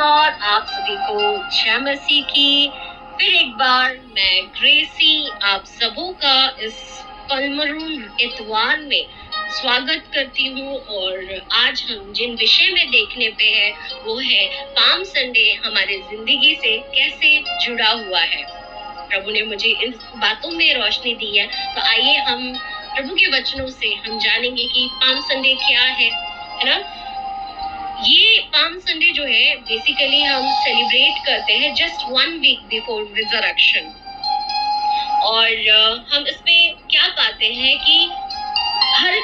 Lord, आप सभी को जय मसीह की। फिर एक बार मैं ग्रेसी आप सबों का इस पलमरून इतवार में स्वागत करती हूँ। और आज हम जिन विषय में देखने पे है वो है पाम संडे हमारे जिंदगी से कैसे जुड़ा हुआ है। प्रभु ने मुझे इन बातों में रोशनी दी है, तो आइए हम प्रभु के वचनों से हम जानेंगे कि पाम संडे क्या है ना। ये पाम संडे जो है बेसिकली हम सेलिब्रेट करते हैं जस्ट 1 वीक बिफोर रिजरेक्शन। और हम इसमें क्या पाते हैं कि हर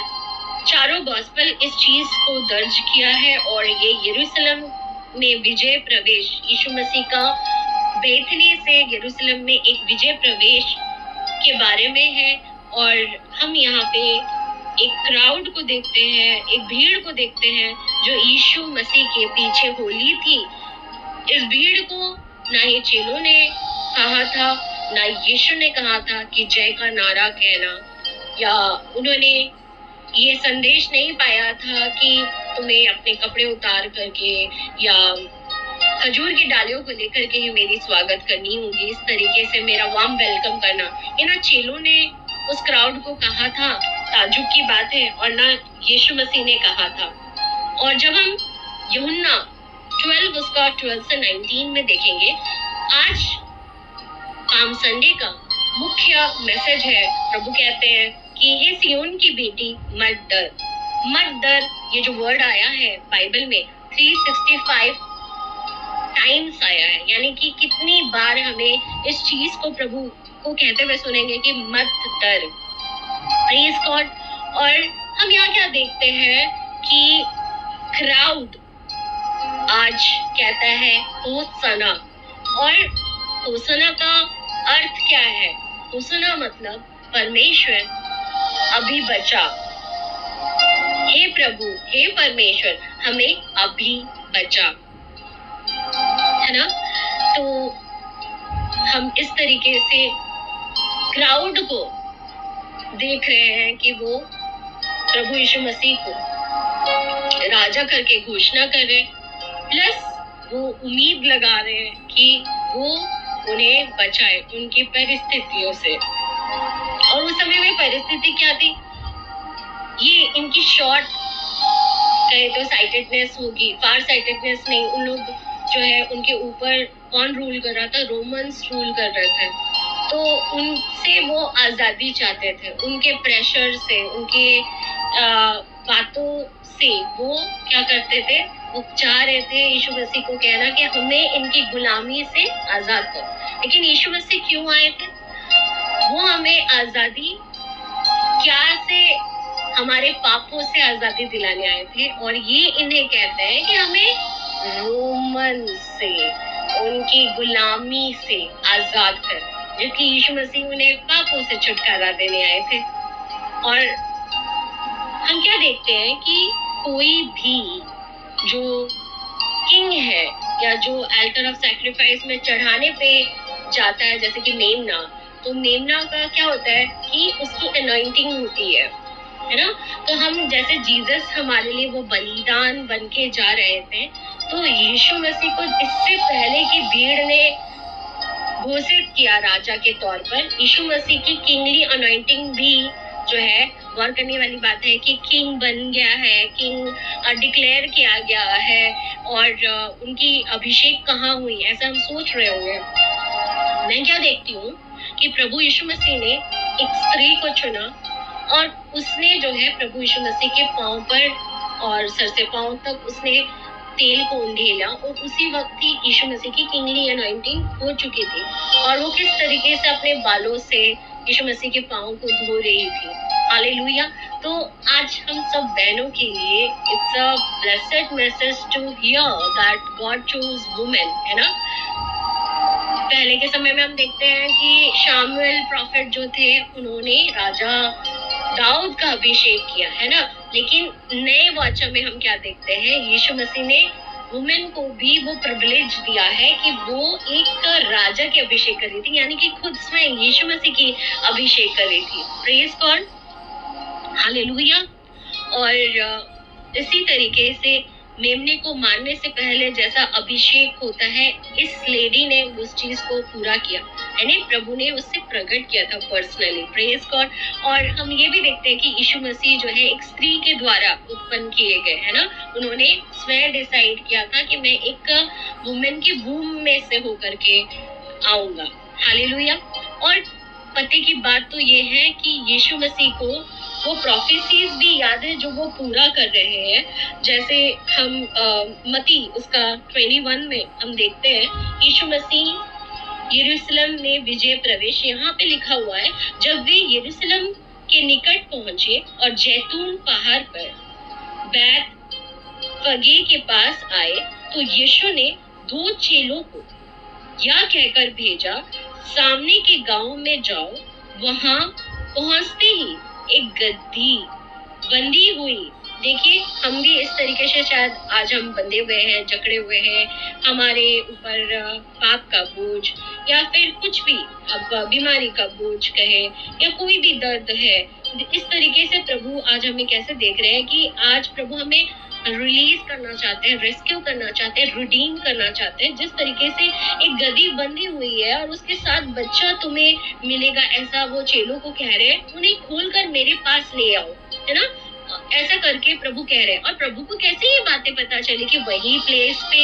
चारों गॉस्पेल इस चीज को दर्ज किया है। और ये यरूशलेम में विजय प्रवेश, यीशु मसीह का बेथनी से यरूशलेम में एक विजय प्रवेश के बारे में है। और हम यहाँ पे एक क्राउड को देखते हैं, एक भीड़ को देखते हैं जो यीशु मसीह के पीछे होली थी। इस भीड़ को ना ये चेलों ने कहा था, ना यीशु ने कहा था कि जय का नारा कहना, या उन्होंने ये संदेश नहीं पाया था कि तुम्हें अपने कपड़े उतार करके या खजूर की डालियों को लेकर के ही मेरी स्वागत करनी होगी, इस तरीके से मेरा वार्म वेलकम करना। इन चेलों ने उस क्राउड को कहा था, ताजुब की बात है, और ना यीशु मसीह ने कहा था। और जब हम यूहन्ना 12 उसका 12 से 19 में देखेंगे, आज पाम संडे का मुख्य मैसेज है। प्रभु कहते हैं कि हे सियोन की बेटी मत डर, मत डर। ये जो वर्ड आया है बाइबल में 365 टाइम्स आया है, यानी कि कितनी बार हमें इस चीज को प्रभु को कहते हुए सुनेंगे कि मत डर। Praise God. और हम यहाँ क्या देखते हैं कि क्राउड आज कहता है होसना। और होसना का अर्थ क्या है? होसना मतलब परमेश्वर अभी बचा। हे प्रभु, हे परमेश्वर, हमें अभी बचा, है ना। तो हम इस तरीके से क्राउड को देख रहे हैं कि वो प्रभु यीशु मसीह को राजा करके घोषणा कर रहे, प्लस वो उम्मीद लगा रहे हैं कि वो उन्हें बचाए उनकी परिस्थितियों से। और उस समय में परिस्थिति क्या थी? ये इनकी शॉर्ट कहे तो साइटेडनेस होगी, फार साइटेडनेस नहीं। उन लोग जो है उनके ऊपर कौन रूल कर रहा था? रोमन्स रूल कर रहे थे। तो उनसे वो आजादी चाहते थे, उनके प्रेशर से, उनके बातों से वो क्या करते थे? वो चाह रहे थे यीशु मसीह को कहना कि हमें इनकी गुलामी से आजाद करो। लेकिन यीशु मसीह क्यों आए थे? वो हमें आजादी क्या से? हमारे पापों से आजादी दिलाने आए थे। और ये इन्हें कहते हैं कि हमें रोमन से, उनकी गुलामी से आजाद कर, जबकि यीशु मसीह उन्हें पापों से छुटकारा देने आए थे। और हम क्या देखते हैं कि कोई भी जो किंग है या जो अल्टर ऑफ सैक्रिफाइस में चढ़ाने पे जाता है, जैसे कि मेमना, तो मेमना का क्या होता है कि उसकी अनॉइंटिंग होती है ना। तो हम जैसे जीसस हमारे लिए वो बलिदान बन के जा रहे थे, तो यीशु मसीह को इससे पहले की भीड़ ने घोषित किया राजा के तौर पर। यीशु मसीह की किंगली अनॉइंटिंग भी जो है गौर करने वाली बात है कि किंग बन गया है, किंग डिक्लेयर किया गया है। और उनकी अभिषेक कहाँ हुई, ऐसा हम सोच रहे होंगे। मैं क्या देखती हूँ कि प्रभु यीशु मसीह ने एक स्त्री को चुना और उसने जो है प्रभु यीशु मसीह के पांव पर और सर से पांव तक उसने तेल को उंडेला। और उसी वक्त ही यीशु मसीह की किंगली अनॉइंटिंग हो चुकी थी। और वो किस तरीके से अपने बालों से यीशु मसीह के पांव को धो रही थी। हालेलुया। तो आज हम सब बहनों के लिए it's a blessed message to hear that God choose women, है ना। पहले के समय में हम देखते हैं कि शामुएल प्रॉफिट जो थे उन्होंने राजा दाऊद का अभिषेक किया, है ना। लेकिन नए वाचा में हम क्या देखते हैं? यीशु मसीह ने वुमेन को भी वो प्रिविलेज दिया है कि वो एक राजा के अभिषेक कर रही थी, यानी कि खुद स्वयं यीशु मसीह की अभिषेक कर रही थी। Praise God, hallelujah. और इसी तरीके से मेमने को मारने से पहले जैसा अभिषेक होता है, इस लेडी ने उस चीज को पूरा किया, यानी प्रभु ने उससे प्रकट किया था पर्सनली। Praise God. और हम ये भी देखते हैं कि यीशु मसीह जो है एक स्त्री के द्वारा उत्पन्न किए गए, है ना। उन्होंने स्वयं डिसाइड किया था कि मैं एक वुमेन के वूम में से होकर के आऊंगा। हालेलुया। और पते की बात तो ये है कि यीशु मसीह को वो प्रोफेसीज भी याद है जो वो पूरा कर रहे हैं। जैसे हम मती उसका 21 में हम देखते हैं यीशु मसीह यरूशलेम में विजय प्रवेश, यहाँ पे लिखा हुआ है, जब वे यरूशलेम के निकट पहुंचे और जैतून पहाड़ पर बैत फगे के पास आए, तो यीशु ने 2 चेलों को यह कहकर भेजा, सामने के गांव में जाओ। वहां पहुंचते ही एक गद्दी बंधी हुई, देखिए हम भी इस तरीके से शायद आज हम बंधे हुए हैं, जकड़े हुए हैं, हमारे ऊपर पाप का बोझ या फिर कुछ भी, अब बीमारी का बोझ कहे या कोई भी दर्द है, इस तरीके से प्रभु आज हमें कैसे देख रहे हैं कि आज प्रभु हमें रिलीज करना चाहते हैं, रेस्क्यू करना चाहते हैं, रिडीम करना चाहते हैं। जिस तरीके से एक गधी बंधी हुई है और उसके साथ बच्चा तुम्हें मिलेगा, ऐसा वो चेलों को कह रहे हैं, उन्हें खोलकर मेरे पास ले आओ, है ना। ऐसा करके प्रभु कह रहे हैं। और प्रभु को कैसे ये बातें पता चली कि वही प्लेस पे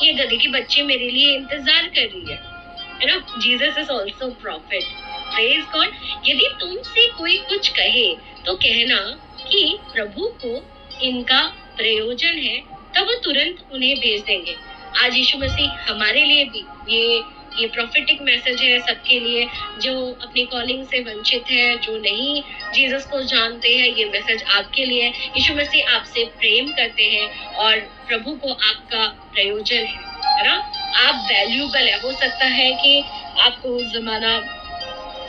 ये गधे की बच्ची मेरे लिए इंतजार कर रही है ना। Jesus is also profit. Praise God. यदि तुमसे कोई कुछ कहे तो कहना कि प्रभु को इनका प्रयोजन है, तब वो तुरंत उन्हें भेज देंगे। आज यीशु मसीह हमारे लिए भी ये प्रोफेटिक मैसेज है सबके लिए, जो अपनी कॉलिंग से वंचित है, जो नहीं जीसस को जानते हैं, ये मैसेज आपके लिए। यीशु मसीह आपसे प्रेम करते हैं और प्रभु को आपका प्रयोजन है ना। आप वैल्यूएबल है। हो सकता है कि आपको जमाना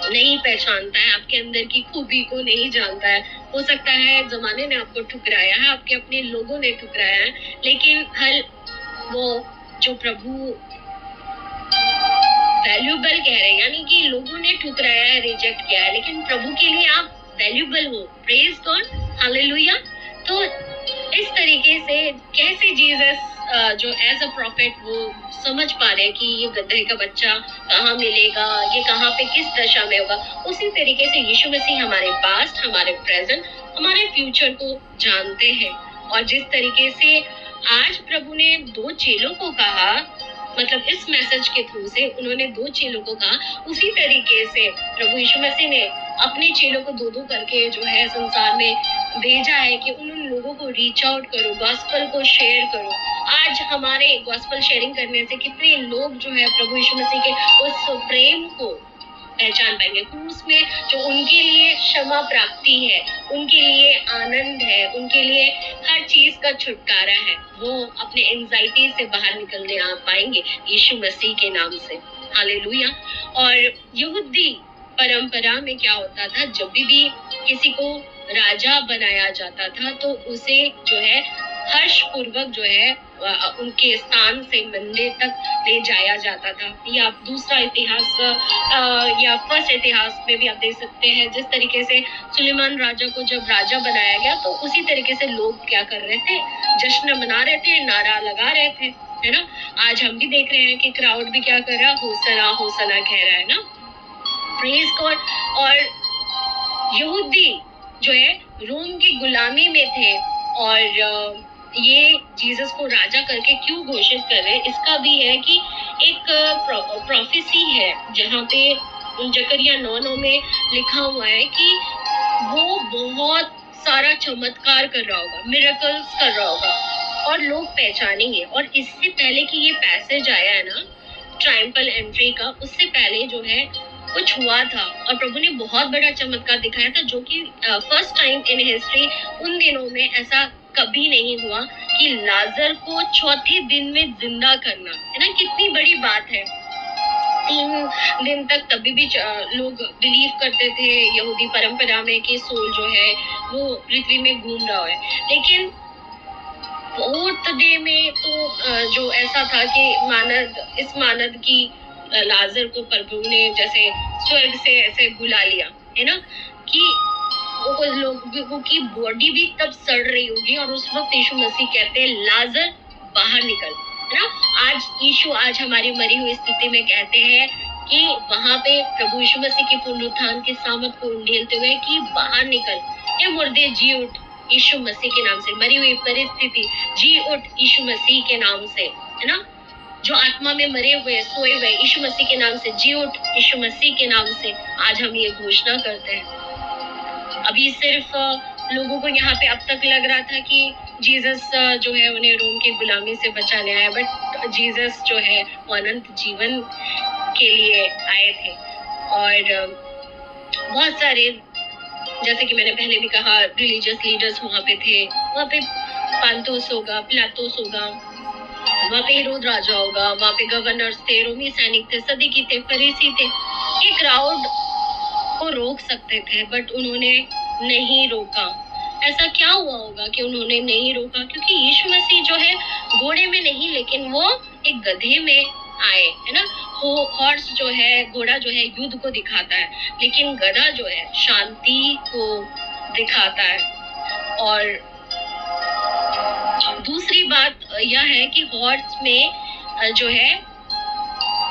नहीं पहचानता है, आपके अंदर की खूबी को नहीं जानता है, हो सकता है जमाने ने आपको ठुकराया है, आपके अपने लोगों ने ठुकराया है, लेकिन हर वो जो प्रभु वैल्यूएबल कह रहे हैं, यानी कि लोगों ने ठुकराया है, रिजेक्ट किया है, लेकिन प्रभु के लिए आप वैल्यूएबल हो। Praise God. हालेलुया। तो इस तरीके से कैसे जीसस जो एज अ प्रॉफिट वो समझ पा रहे हैं कि ये गधे का बच्चा कहाँ मिलेगा, ये कहाँ पे किस दशा में होगा, उसी तरीके से यीशु मसीह हमारे पास्ट, हमारे प्रेजेंट, हमारे फ्यूचर को जानते हैं। और जिस तरीके से आज प्रभु ने 2 चेलों को कहा, मतलब इस मैसेज के थ्रू से उन्होंने 2 चेलों को कहा, उसी तरीके से प्रभु यीशु मसीह ने अपने चेलों को 2-2 करके जो है संसार में भेजा है कि उन लोगों को रीच आउट करो, गॉस्पेल को शेयर करो। आज हमारे गॉस्पेल शेयरिंग करने से कितने लोग जो है प्रभु यीशु मसीह के उस प्रेम को पहचान पाएंगे, उसमें जो उनके लिए क्षमा प्राप्ति है, उनके लिए आनंद है, उनके लिए हर चीज का छुटकारा है, वो अपने एंजाइटी से बाहर निकलने आ पाएंगे यीशु मसीह के नाम से। हालेलुया। और यहूदी परंपरा में क्या होता था, जब भी किसी को राजा बनाया जाता था तो उसे जो है हर्ष पूर्वक जो है उनके स्थान से मंदिर तक ले जाया जाता था। या दूसरा इतिहास या फर्स्ट इतिहास में भी आप देख सकते हैं, जिस तरीके से सुलेमान राजा को जब राजा बनाया गया तो उसी तरीके से लोग क्या कर रहे थे, जश्न मना रहे थे, नारा लगा रहे थे, है ना। आज हम भी देख रहे हैं कि क्राउड भी क्या कर रहा है, होसना होसना कह रहा है ना। Praise God. और यहूदी जो है रोम की गुलामी में थे और ये जीसस को राजा करके क्यों घोषित कर रहे हैं, इसका भी है कि एक प्रोफेसी है जहाँ पे जकरिया 9:9 में लिखा हुआ है कि वो बहुत सारा चमत्कार कर रहा होगा, मिरेकल्स कर रहा होगा और लोग पहचानेंगे। और इससे पहले कि ये पैसेज आया है ना ट्रायम्फल एंट्री का, उससे पहले जो है कुछ हुआ था और प्रभु ने बहुत बड़ा चमत्कार दिखाया था, जो कि फर्स्ट टाइम इन हिस्ट्री उन दिनों में ऐसा कभी नहीं हुआ कि लाजर को चौथे दिन में जिंदा करना, है ना। कितनी बड़ी बात है। 3 दिन तक तभी भी लोग बिलीव करते थे यहूदी परंपरा में कि सोल जो है वो पृथ्वी में घूम रहा है, लेकिन 4th डे में तो जो ऐसा था कि इस मानद की लाजर को प्रभु ने जैसे स्वर्ग से ऐसे बुला लिया, है ना, कि वो लोगों की बॉडी भी तब सड़ रही होगी और उस वक्त यीशु मसीह कहते हैं लाजर बाहर निकल, है ना। आज हमारी मरी हुई स्थिति में कहते हैं कि वहां पे प्रभु यीशु मसीह के पुनरुत्थान के सामर्थ को उंडेलते हुए कि बाहर निकल, ये मुर्दे जी उठ यीशु मसीह के नाम से, मरी हुई परिस्थिति जी उठ यीशु मसीह के नाम से, है ना। जो आत्मा में मरे हुए सोए हुए यीशु मसीह के नाम से जी उठ यीशु मसीह के नाम से, आज हम ये घोषणा करते हैं। अभी सिर्फ लोगों को यहाँ पे अब तक लग रहा था कि जीसस जो है उन्हें रोम की गुलामी से बचा ले आया, बट जीसस जो है वो अनंत जीवन के लिए आए थे। और बहुत सारे, जैसे कि मैंने पहले भी कहा, रिलीजियस लीडर्स वहाँ पे थे। वहाँ पे पांतोस होगा, पिलातोस होगा, वहाँ पे हेरोद राजा होगा, वहाँ पे गवर्नर्स थे, रोमी सैनिक थे, सदीकी थे, फरीसी थे। ये क्राउड को रोक सकते थे बट उन्होंने नहीं रोका। ऐसा क्या हुआ होगा कि उन्होंने नहीं रोका? क्योंकि यीशु मसीह जो है घोड़े में नहीं, लेकिन वो एक गधे में आए, है ना। हॉर्स जो है, घोड़ा जो है युद्ध को दिखाता है, लेकिन गधा जो है शांति को दिखाता है। और दूसरी बात यह है कि हॉर्स में जो है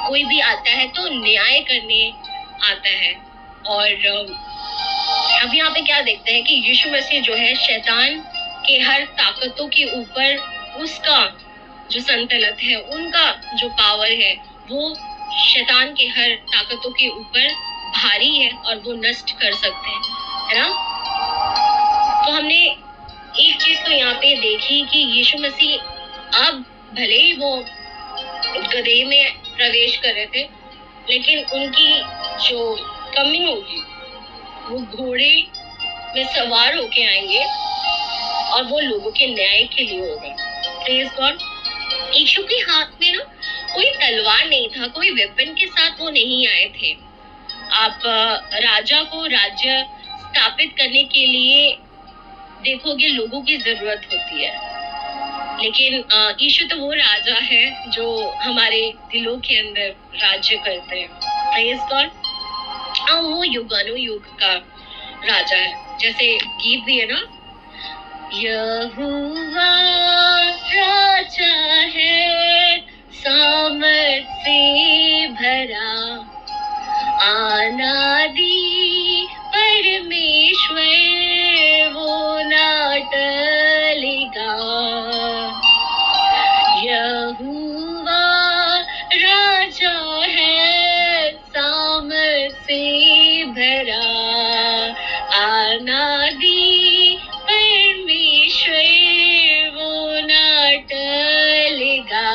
कोई भी आता है तो न्याय करने आता है। और अब यहाँ पे क्या देखते हैं कि यीशु मसीह जो है शैतान के हर ताकतों के ऊपर उसका जो संतलत है, उनका जो पावर है, वो शैतान के हर ताकतों के ऊपर भारी है और वो नष्ट कर सकते हैं, है ना। तो हमने एक चीज तो यहाँ पे देखी कि यीशु मसीह अब भले ही वो गधे में प्रवेश कर रहे थे, लेकिन उनकी जो कमिंग होगी वो घोड़े में सवार होके आएंगे और वो लोगों के न्याय के लिए होगा। Praise God. यीशु के हाथ में ना कोई तलवार नहीं था, कोई वेपन के साथ वो नहीं आए थे। आप राजा को राज्य स्थापित करने के लिए देखोगे लोगों की जरूरत होती है, लेकिन यीशु तो वो राजा है जो हमारे दिलों के अंदर राज्य करते हैं। Praise God. वो युगानुयुग का राजा है। जैसे गीत भी है ना, यहोवा राजा है सामर्थ से भरा, अनादि परमेश्वर वो ना टलेगा। यहोवा राजा है सामर्थ से भरा, अनादि परमेश्वर वो ना टलेगा।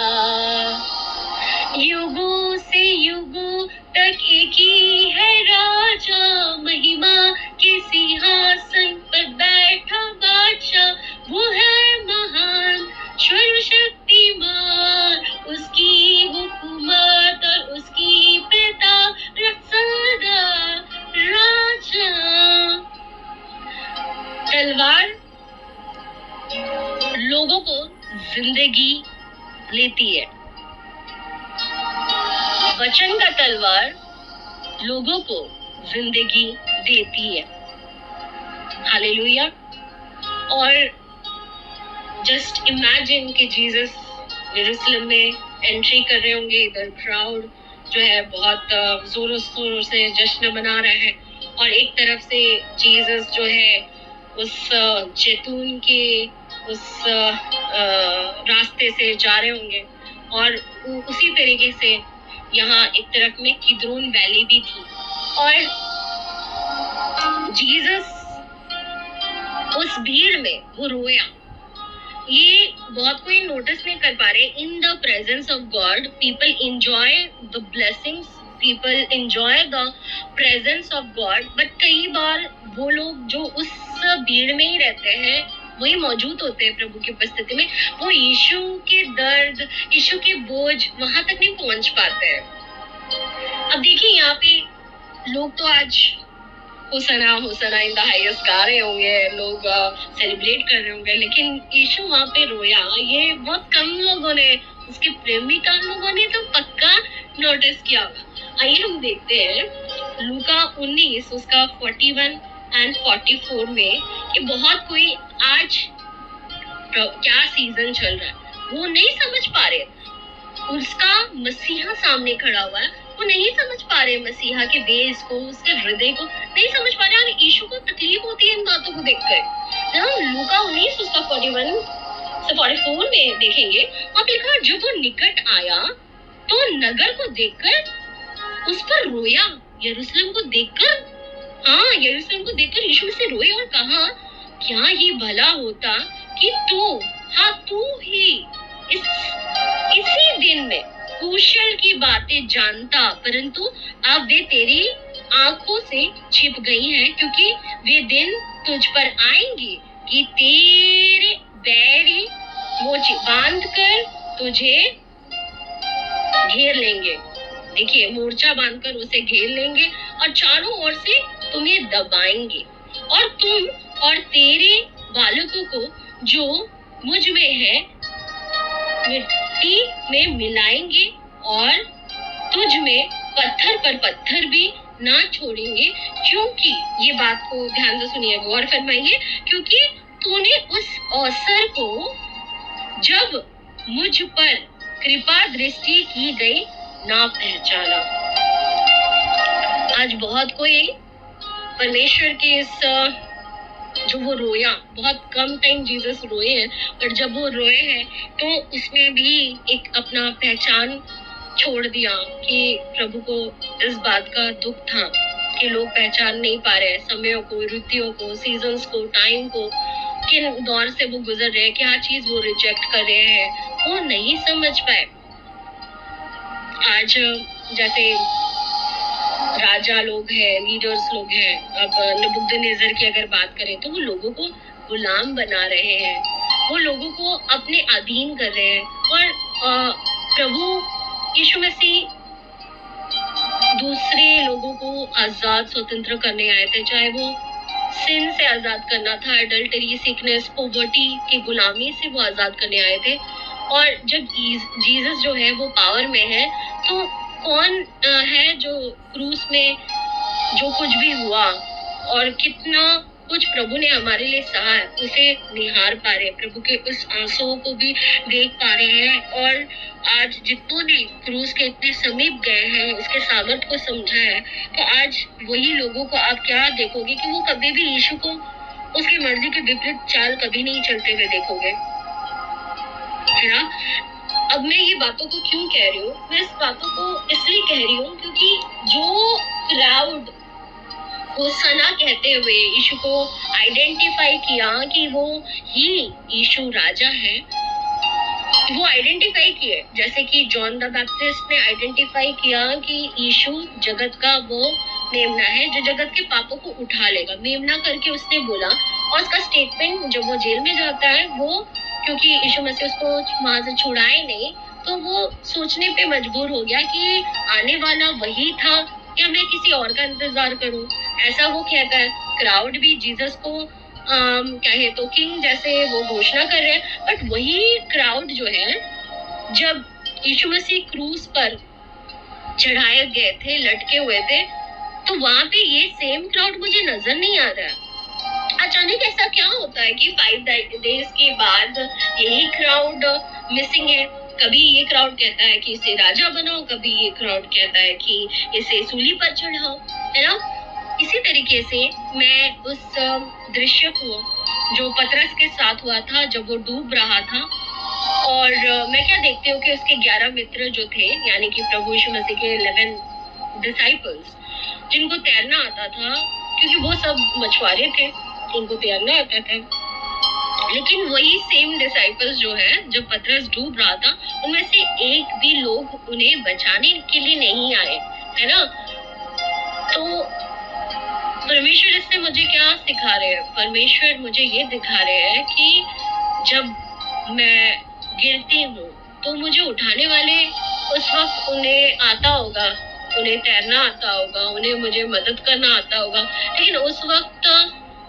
युगों से युगों तक एक ही है राजा, महिमा के सिंहासन पर बैठा बादशाह, वो है महान सर्वशक्तिमान, उसकी हुकूमत और उसकी प्रताप सदा राजा। तलवार लोगों को जिंदगी लेती है, वचन का तलवार लोगों को जिंदगी देती है। हालेलुया। और जस्ट इमेजिन कि जीसस यरूशलेम में एंट्री कर रहे होंगे, इधर क्राउड जो है बहुत जोरों शोरों से जश्न मना रहे हैं, और एक तरफ से जीसस जो है उस जैतून के उस रास्ते से जा रहे होंगे, और उसी तरीके से यहाँ एक तरफ में किद्रोन वैली भी थी, और जीसस उस भीड़ में वो रोया। ये बहुत कोई नोटिस नहीं कर पा रहे। In the presence of God people enjoy the blessings, people enjoy the presence of God, but कई बार वो लोग जो उस भीड़ में ही रहते हैं, वही मौजूद होते हैं प्रभु की उपस्थिति में, वो यीशु के दर्द, यीशु के बोझ वहां तक नहीं पहुंच पाते हैं। अब देखिए यहाँ पे लोग तो आज होसना होसना इन द हाईएस्ट गा रहे होंगे, लोग सेलिब्रेट कर रहे होंगे, लेकिन यीशु वहां पे रोया। ये बहुत कम लोगों ने, उसके प्रेमिका लोगों ने तो पक्का नोटिस किया होगा। आइए हम देखते हैं लूका 19 उसका 41 एंड 44 में कि बहुत कोई आज क्या सीजन चल रहा है वो नहीं समझ पा रहे, उसका मसीहा सामने खड़ा हुआ है, वो नहीं समझ पा रहे मसीहा के बेस को, उसके हृदय को नहीं समझ पा रहे। और यीशु को तकलीफ होती है इन बातों को देखकर। जब हम लूका 19 उसका 41 से 44 में देखेंगे, वहां पे लिखा जब वो निकट आया तो नगर को देखकर उस पर रोया, यरूशलेम को देखकर, हाँ यरूशलेम को देखकर यीशु से रोए और कहा क्या ये भला होता कि तू, हाँ तू ही इसी दिन में कुशल की बातें जानता, परंतु अब वे तेरी आंखों से छिप गई हैं, क्योंकि वे दिन तुझ पर आएंगे कि तेरे बैरी मोचे बांध कर तुझे घेर लेंगे। देखिए, मोर्चा बांधकर उसे घेर लेंगे और चारों ओर से तुम्हें दबाएंगे, और तुम और तेरे बालकों को जो मुझ में है मिट्टी में मिलाएंगे, और तुझ में पत्थर पर पत्थर भी ना छोड़ेंगे। क्योंकि ये बात को ध्यान से सुनिए, गौर फरमाइए, क्योंकि तूने उस अवसर को जब मुझ पर कृपा दृष्टि की गई ना पहचाना। आज बहुत कोई परमेश्वर के इस जो वो रोया, बहुत कम टाइम जीसस रोए हैं, और जब वो रोए हैं तो उसमें भी एक अपना पहचान छोड़ दिया कि प्रभु को इस बात का दुख था कि लोग पहचान नहीं पा रहे समयों को, ऋतुओं को, सीजन्स को, टाइम को, किन दौर से वो गुजर रहे हैं, क्या चीज वो रिजेक्ट कर रहे हैं, वो नहीं समझ पाए। आज जैसे राजा लोग हैं, लीडर्स लोग हैं, अब नबूकदनेस्सर की अगर बात करें तो वो लोगों को गुलाम बना रहे हैं, वो लोगों को अपने अधीन कर रहे हैं। और प्रभु यीशु मसीह दूसरे लोगों को आजाद स्वतंत्र करने आए थे, चाहे वो सिन से आजाद करना था, एडल्टरी, सिकनेस, पॉवर्टी की गुलामी से वो आजाद करने आए थे। और जब जीसस जो है वो पावर में है, तो कौन है जो क्रूस में जो कुछ भी हुआ और कितना कुछ प्रभु ने हमारे लिए सहा है, उसे निहार पा रहे हैं, प्रभु के उस आंसुओं को भी देख पा रहे हैं। और आज जितनों ने क्रूस के इतने समीप गए हैं, उसके सामर्थ को समझा है, तो आज वही लोगों को आप क्या देखोगे कि वो कभी भी यीशु को उसकी मर्जी के विपरीत चाल कभी नहीं चलते हुए देखोगे, है ना। अब मैं ये बातों को क्यों कह रही हूँ, मैं इस बातों को इसलिए कह रही हूँ क्योंकि जो क्राउड होसना कहते हुए यीशु को आइडेंटिफाई किया कि वो ही यीशु राजा है, वो आइडेंटिफाई किए, जैसे कि जॉन द बैप्टिस्ट ने आइडेंटिफाई किया कि यीशु जगत का वो मेमना है जो जगत के पापों को उठा लेगा, मेमना करके उसने बोला। और उसका स्टेटमेंट जब वो जेल में जाता है, वो क्योंकि यीशु मसीह उसको वहां से छुड़ाए नहीं, तो वो सोचने पे मजबूर हो गया कि आने वाला वही था या मैं किसी और का इंतजार करूं। ऐसा वो कहता है। क्राउड भी जीसस को कहे तो किंग जैसे वो घोषणा कर रहे हैं, बट वही क्राउड जो है, जब यीशु मसीह क्रूस पर चढ़ाए गए थे, लटके हुए थे, तो वहां पे ये सेम क्राउड मुझे नजर नहीं आ रहा है। अचानक ऐसा क्या होता है कि 5 डेज के बाद यही क्राउड मिसिंग है। कभी ये क्राउड कहता है कि इसे राजा बनाओ, कभी ये क्राउड कहता है कि इसे सूली पर चढ़ाओ, है ना। इसी तरीके से मैं उस दृश्य को जो पतरस के साथ हुआ था जब वो डूब रहा था, और मैं क्या देखती हूँ कि उसके 11 मित्र जो थे, यानी कि प्रभु यीशु मसीह के 11 डिसाइपल्स, जिनको तैरना आता था, क्योंकि वो सब मछुआरे थे, उनको तैरना आता था, लेकिन वही सेम डिसाइपल्स जो है, जब पतरस डूब रहा था, उनमें से एक भी लोग उन्हें बचाने के लिए नहीं आए, है ना। तो परमेश्वर इससे मुझे क्या सिखा रहे हैं? परमेश्वर मुझे ये दिखा रहे हैं कि जब मैं गिरती हूँ तो मुझे उठाने वाले उस वक्त उन्हें आता होगा, उन्हें तैरना आता होगा, उन्हें मुझे मदद करना आता होगा, लेकिन उस वक्त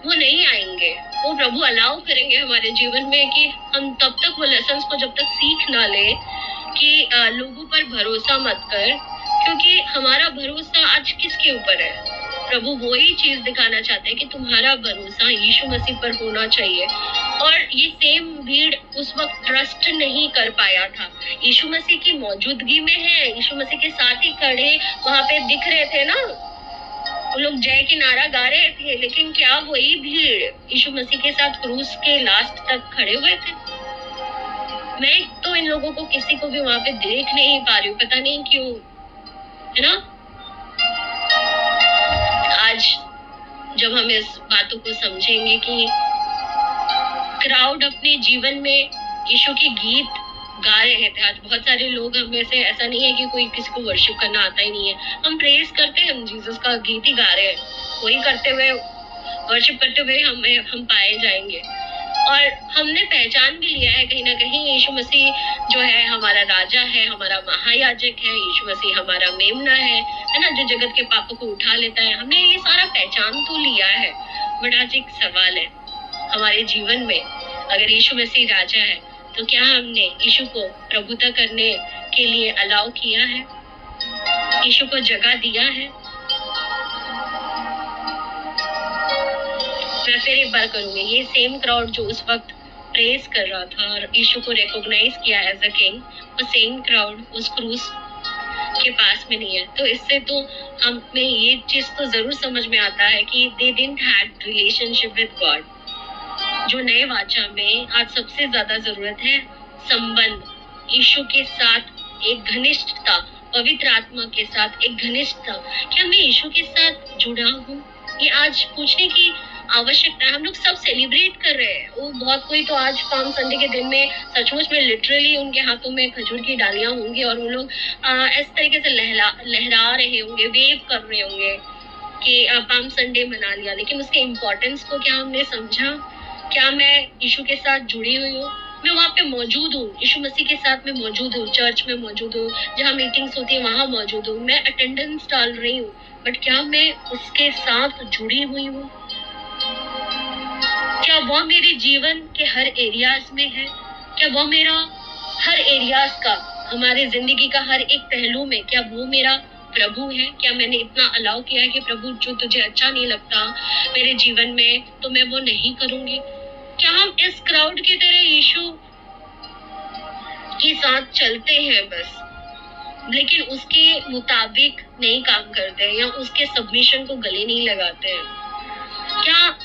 वो नहीं आएंगे। वो प्रभु अलाउ करेंगे हमारे जीवन में कि हम तब तक वो लेसन्स को जब तक सीख ना ले कि लोगों पर भरोसा मत कर, क्योंकि हमारा भरोसा आज किसके ऊपर है? प्रभु वो ही चीज दिखाना चाहते हैं कि तुम्हारा भरोसा यीशु मसीह पर होना चाहिए। और ये सेम भीड़ उस वक्त ट्रस्ट नहीं कर पाया था। यीशु मसीह की मौजूदगी में है, यीशु मसीह के साथ ही खड़े वहां पे दिख रहे थे ना, वो लोग जय के नारा गा रहे थे, लेकिन क्या वही भीड़ यीशु मसीह के साथ क्रूस के लास्ट तक खड़े हुए थे? मैं तो इन लोगों को किसी को भी वहां पे देख नहीं पा रही हूँ, पता नहीं क्यों, है ना। आज जब हम इस बातों को समझेंगे कि क्राउड अपने जीवन में यीशु के गीत गा रहे थे। आज बहुत सारे लोग हम में से, ऐसा नहीं है कि कोई किसी को वर्शिप करना आता ही नहीं है, हम प्रेज करते हैं, हम जीसस का गीत ही गा रहे हैं, वही करते हुए वर्शिप करते हुए हम पाए जाएंगे। और हमने पहचान भी लिया है कहीं ना कहीं, यीशु मसीह जो है हमारा राजा है, हमारा महायाजक है, यीशु मसीह हमारा मेमना है ना, जो जगत के पापों को उठा लेता है। हमने ये सारा पहचान तो लिया है, बट आज एक सवाल है हमारे जीवन में, अगर यीशु मसीह राजा है तो क्या हमने यीशु को प्रभुता करने के लिए अलाउ किया है, यीशु को जगह दिया है? मैं फिर एक बार करूंगी, ये सेम क्राउड जो उस वक्त प्रेज कर रहा था और यीशु को रिकॉग्नाइज किया एज अ किंग, वो सेम क्राउड उस क्रूस के पास में नहीं है। तो इससे तो हमें ये चीज तो जरूर समझ में आता है कि they didn't had relationship with God. जो नए वाचा में आज सबसे ज्यादा जरूरत है संबंध, यीशु के साथ एक घनिष्ठता, पवित्र आत्मा के साथ एक घनिष्ठता। क्या मैं यीशु के साथ जुड़ा हूँ? ये आज पूछने की आवश्यकता है। हम लोग सब सेलिब्रेट कर रहे हैं, वो बहुत कोई तो आज पाम संडे के दिन में सचमुच में लिटरली उनके हाथों में खजूर की डालियां होंगी और वो लोग इस तरीके से लहरा रहे होंगे, वेव कर रहे होंगे कि पाम संडे मना लिया। लेकिन उसके इम्पोर्टेंस को क्या हमने समझा? क्या मैं यीशु के साथ जुड़ी हुई हूँ? मैं वहाँ पे मौजूद हूँ, यीशु मसीह के साथ में मौजूद हूँ, चर्च में मौजूद हूँ, जहाँ मीटिंग्स होती है वहां मौजूद हूँ, मैं अटेंडेंस डाल रही हूँ, बट क्या मैं उसके साथ जुड़ी हुई हूँ? क्या वो मेरे जीवन के हर एरियाज में है? क्या वो मेरा हर एरियाज का, हमारे जिंदगी का हर एक पहलू में, क्या वो मेरा प्रभु है? क्या मैंने इतना अलाउ किया है कि प्रभु जो तुझे अच्छा नहीं लगता मेरे जीवन में तो मैं वो नहीं करूंगी? क्या हम इस क्राउड की तरह यीशु के साथ चलते हैं बस, लेकिन उसके मुताबिक नहीं काम करते या उसके सबमिशन को गले नहीं लगाते हैं? क्या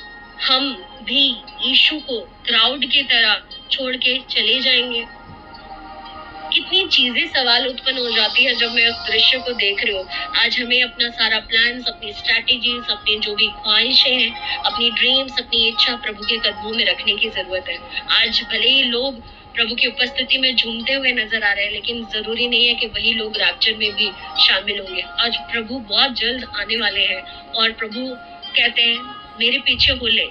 हम भी यीशु को क्राउड की तरह छोड़ के चले जाएंगे? कितनी चीजें सवाल उत्पन्न हो जाती है जब मैं उस दृश्य को देख रही हूँ। आज हमें अपना सारा प्लान्स, अपनी स्ट्रैटेजीज, अपनी जो भी ख्वाहिशें हैं, अपनी ड्रीम्स, अपनी इच्छा प्रभु के कदमों में रखने की जरूरत है। आज भले ही लोग प्रभु की उपस्थिति में झूमते हुए नजर आ रहे हैं, लेकिन जरूरी नहीं है कि वही लोग रैप्चर में भी शामिल होंगे। आज प्रभु बहुत जल्द आने वाले हैं और प्रभु कहते हैं मेरे पीछे हो ले,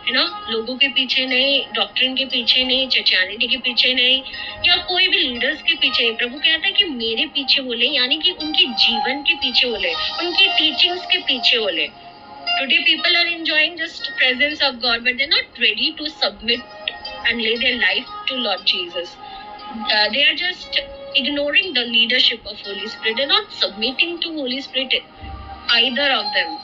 है ना, लोगों के पीछे नहीं, डॉक्ट्रिन के पीछे नहीं, चर्चियनिटी के पीछे नहीं, या कोई भी लीडर्स के पीछे नहीं। प्रभु कहता है कि मेरे पीछे बोले, यानी कि उनके जीवन के पीछे बोले, उनकी टीचिंग्स के पीछे बोले। Today people are enjoying just presence of God, but they're not ready to submit and lay their life to Lord Jesus. They are just ignoring the leadership of Holy Spirit. They're not submitting to Holy Spirit, either of them.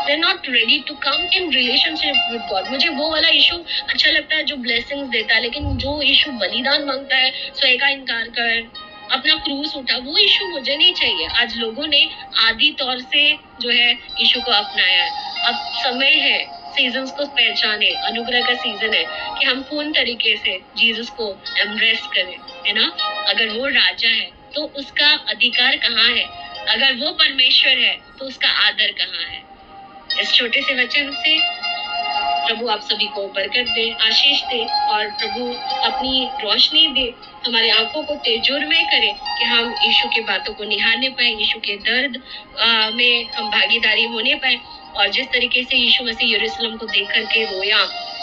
They're not ready to come in relationship with God. मुझे वो वाला यीशु अच्छा लगता है जो blessings देता है, लेकिन जो यीशु बलिदान मांगता है, स्वयं का इनकार कर, अपना क्रूस उठा, वो यीशु मुझे नहीं चाहिए। आज लोगों ने आदि तौर से जो है यीशु को अपनाया है। अब समय है सीजन्स को पहचाने, अनुग्रह का सीजन है कि हम पूर्ण तरीके से जीसस को एम्ब्रेस करें, है ना। अगर वो राजा है तो उसका अधिकार कहाँ है? अगर वो परमेश्वर है तो उसका आदर कहाँ है? इस छोटे से वचन से प्रभु आप सभी को बरकत दे, आशीष दे, और प्रभु अपनी रोशनी दे, हमारे आंखों को तेजोरमय करे कि हम यीशु की बातों को निहारने पाए, यीशु के दर्द में हम भागीदारी होने पाए। और जिस तरीके से यीशु मसीह यरूशलेम को देख करके रोया,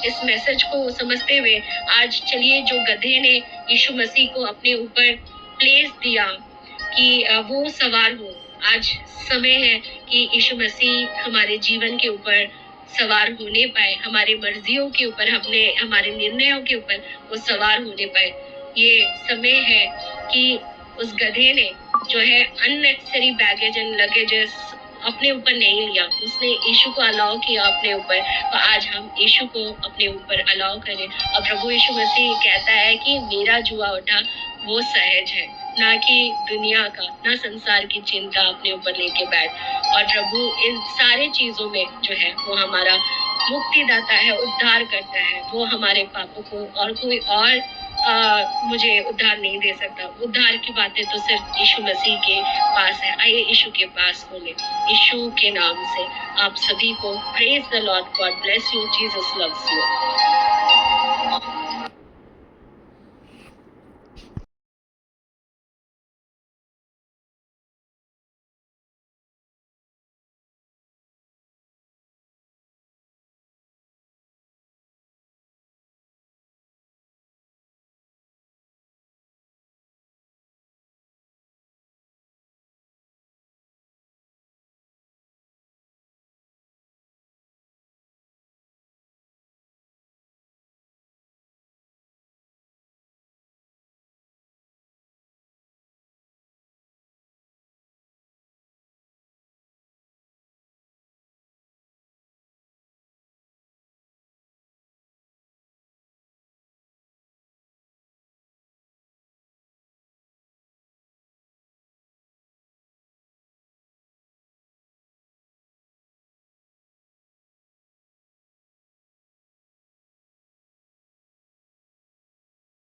इस मैसेज को समझते हुए आज चलिए जो गधे ने यीशु मसीह को अपने ऊपर प्लेस दिया कि वो सवार हो, आज समय है कि यीशु मसीह हमारे जीवन के ऊपर सवार होने पाए, हमारी मर्जियों के ऊपर, हमारे निर्णयों के ऊपर वो सवार होने पाए। ये समय है कि उस गधे ने जो है अननेसेसरी बैगेज एंड लगेजेस अपने ऊपर नहीं लिया, उसने यीशु को अलाउ किया अपने ऊपर, तो आज हम यीशु को अपने ऊपर अलाउ करें। और प्रभु यीशु मसीह कहता है कि मेरा जुआ उठा वो सहज है, ना कि दुनिया का, ना संसार की चिंता अपने ऊपर लेके बैठ। और प्रभु इन सारी चीजों में जो है वो हमारा मुक्तिदाता है, उद्धार करता है। वो हमारे पापों को, और कोई और मुझे उद्धार नहीं दे सकता। उद्धार की बातें तो सिर्फ यीशु मसीह के पास है। आइए यीशु के पास बोले, यीशु के नाम से आप सभी को praise the Lord, God bless you, Jesus loves you.